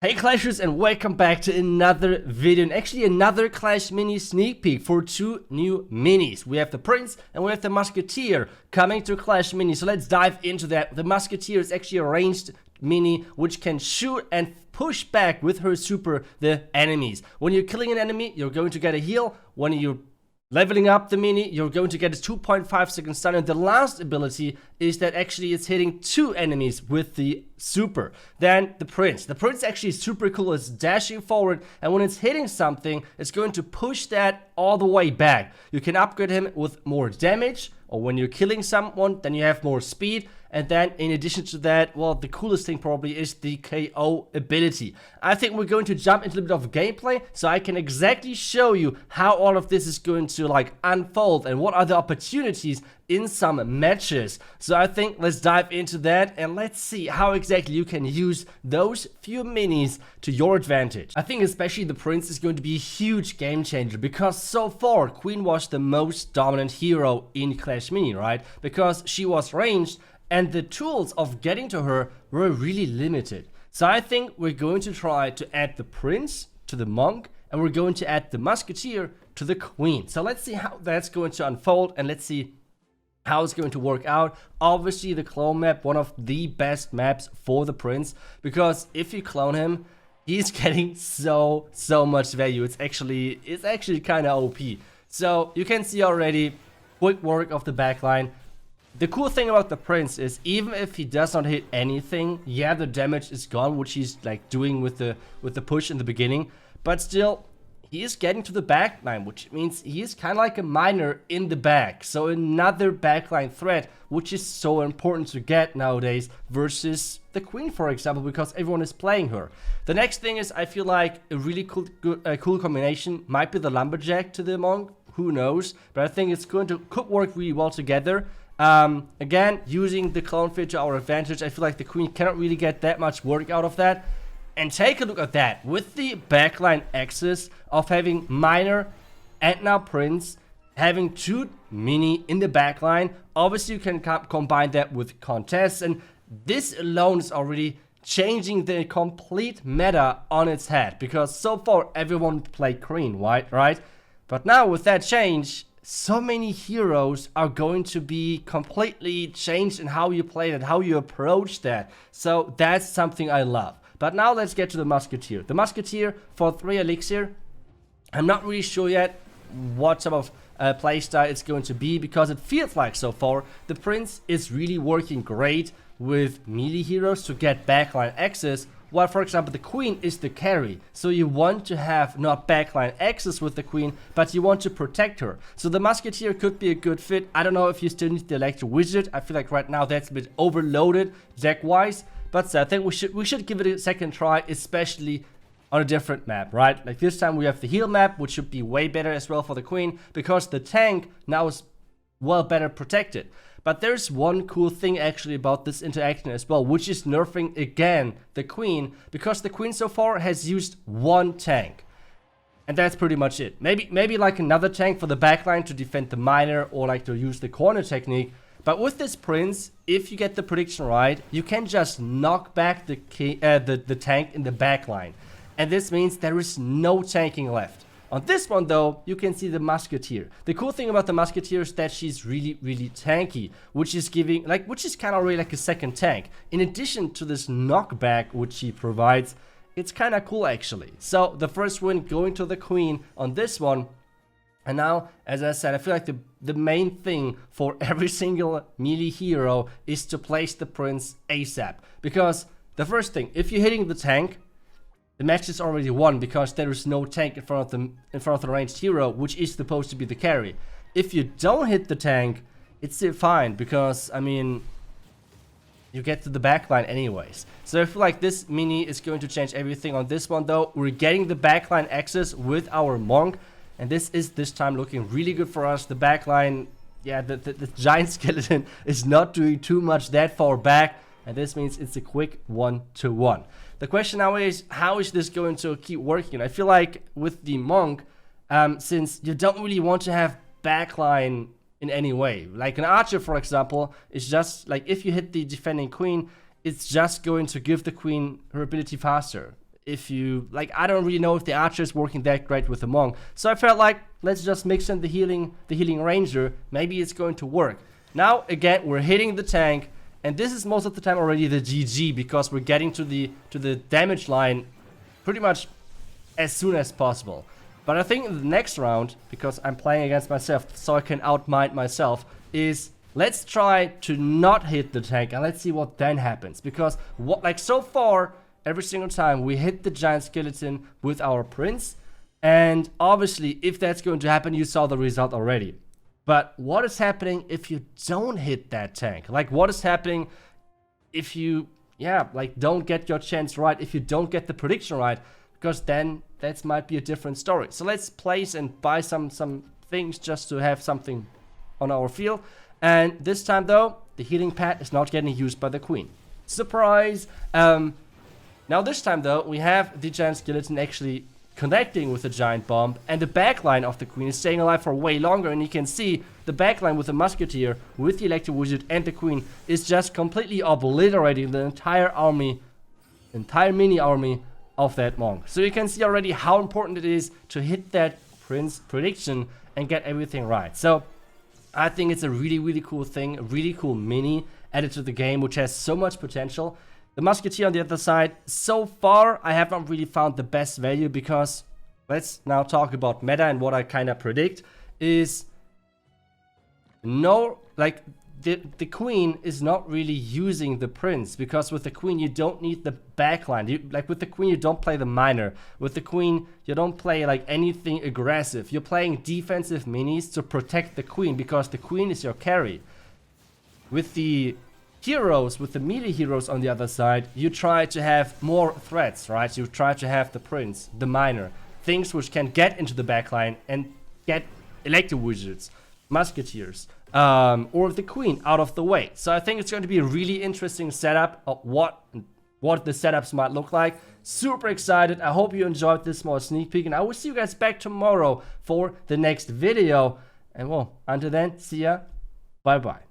Hey Clashers, and welcome back to another video, and actually another Clash Mini sneak peek for two new minis. We have the Prince and we have the Musketeer coming to Clash Mini, so let's dive into that. The Musketeer is actually a ranged mini which can shoot and push back with her super the enemies. When you're killing an enemy, you're going to get a heal. When you're leveling up the mini, you're going to get a 2.5 second stun, and the last ability is that actually it's hitting two enemies with the super. Then the Prince. The Prince actually is super cool. It's dashing forward, and when it's hitting something, it's going to push that all the way back. You can upgrade him with more damage, or when you're killing someone, then you have more speed. And then in addition to that, well, the coolest thing probably is the KO ability. I think we're going to jump into a bit of gameplay so I can exactly show you how all of this is going to unfold and what are the opportunities in some matches. So I think let's dive into that and let's see how exactly you can use those few minis to your advantage. I think especially the Prince is going to be a huge game changer because so far Queen was the most dominant hero in Clash Mini, right? Because she was ranged and the tools of getting to her were really limited. So I think we're going to try to add the Prince to the Monk, and we're going to add the Musketeer to the Queen. So let's see how that's going to unfold, and let's see how it's going to work out. Obviously the clone map, one of the best maps for the Prince, because if you clone him, he's getting so much value. It's actually kind of OP. So you can see already quick work of the backline. The cool thing about the Prince is even if he does not hit anything, yeah, the damage is gone, which he's doing with the push in the beginning, but still he is getting to the backline, which means he is kind of like a miner in the back. So another backline threat, which is so important to get nowadays versus the Queen, for example, because everyone is playing her. The next thing is, I feel like a really cool combination might be the Lumberjack to the Monk. Who knows? But I think it's could work really well together. Again, using the clone fit to our advantage, I feel like the Queen cannot really get that much work out of that. And take a look at that, with the backline access of having Miner and now Prince, having two mini in the backline, obviously you can combine that with contests, and this alone is already changing the complete meta on its head, because so far everyone played Queen, right? But now with that change, so many heroes are going to be completely changed in how you play that, how you approach that. So that's something I love. But now let's get to the Musketeer. The Musketeer for 3 elixir. I'm not really sure yet what type of playstyle it's going to be, because it feels like so far the Prince is really working great with melee heroes to get backline access, while for example the Queen is the carry. So you want to have not backline access with the Queen, but you want to protect her. So the Musketeer could be a good fit. I don't know if you still need the Electro Wizard. I feel like right now that's a bit overloaded deck wise, but I think we should give it a second try, especially on a different map, right? Like this time we have the heal map, which should be way better as well for the Queen, because the tank now is well better protected. But there's one cool thing actually about this interaction as well, which is nerfing again the Queen, because the Queen so far has used one tank. And that's pretty much it. Maybe like another tank for the backline to defend the miner, or like to use the corner technique. But with this Prince, if you get the prediction right, you can just knock back the tank in the backline. And this means there is no tanking left. On this one though, you can see the Musketeer. The cool thing about the Musketeer is that she's really tanky, which is kind of really like a second tank. In addition to this knockback which she provides, it's kind of cool actually. So the first win going to the Queen on this one. And now, as I said, I feel like the main thing for every single melee hero is to place the Prince ASAP. Because the first thing, if you're hitting the tank, the match is already won, because there is no tank in front of the ranged hero, which is supposed to be the carry. If you don't hit the tank, it's still fine, because I mean, you get to the backline anyways. So I feel like this mini is going to change everything on this one though. We're getting the backline access with our Monk, and this time looking really good for us. The backline, yeah, the giant skeleton is not doing too much that far back, and this means it's a quick 1-to-1. The question now is, how is this going to keep working? I feel like with the Monk, since you don't really want to have backline in any way. Like an archer, for example, is just like if you hit the defending Queen, it's just going to give the Queen her ability faster. if you, like, I don't really know if the archer is working that great with the monk. So I felt like, let's just mix in the healing ranger. Maybe it's going to work. Now, again, we're hitting the tank. And this is most of the time already the GG, because we're getting to the damage line pretty much as soon as possible. But I think in the next round, because I'm playing against myself, so I can outmind myself, is let's try to not hit the tank and let's see what then happens. Because like so far, every single time we hit the giant skeleton with our prince, and obviously if that's going to happen, you saw the result already. But what is happening if you don't hit that tank? Like, what is happening if you, like, don't get your chance right, if you don't get the prediction right? Because then that might be a different story. So let's place and buy some things just to have something on our field. And this time, though, the healing pad is not getting used by the queen. Surprise! Now this time, though, we have the giant skeleton actually connecting with the giant bomb, and the backline of the queen is staying alive for way longer. And you can see the backline with the musketeer, with the electro wizard and the queen, is just completely obliterating the entire army, entire mini army of that monk. So you can see already how important it is to hit that prince prediction and get everything right. So I think it's a really, really cool thing, a really cool mini added to the game, which has so much potential. The musketeer on the other side, so far I have not really found the best value, because let's now talk about meta and what I kind of predict is no, like the queen is not really using the prince, because with the queen you don't need the backline. Like with the queen you don't play the miner. With the queen you don't play like anything aggressive. You're playing defensive minis to protect the queen, because the queen is your carry. With the heroes, with the melee heroes on the other side, you try to have more threats, right? You try to have the prince, the miner, things which can get into the backline and get electro wizards, musketeers, or the queen out of the way. So I think it's going to be a really interesting setup of what the setups might look like. Super excited. I hope you enjoyed this small sneak peek, and I will see you guys back tomorrow for the next video. And well, until then, see ya. Bye bye.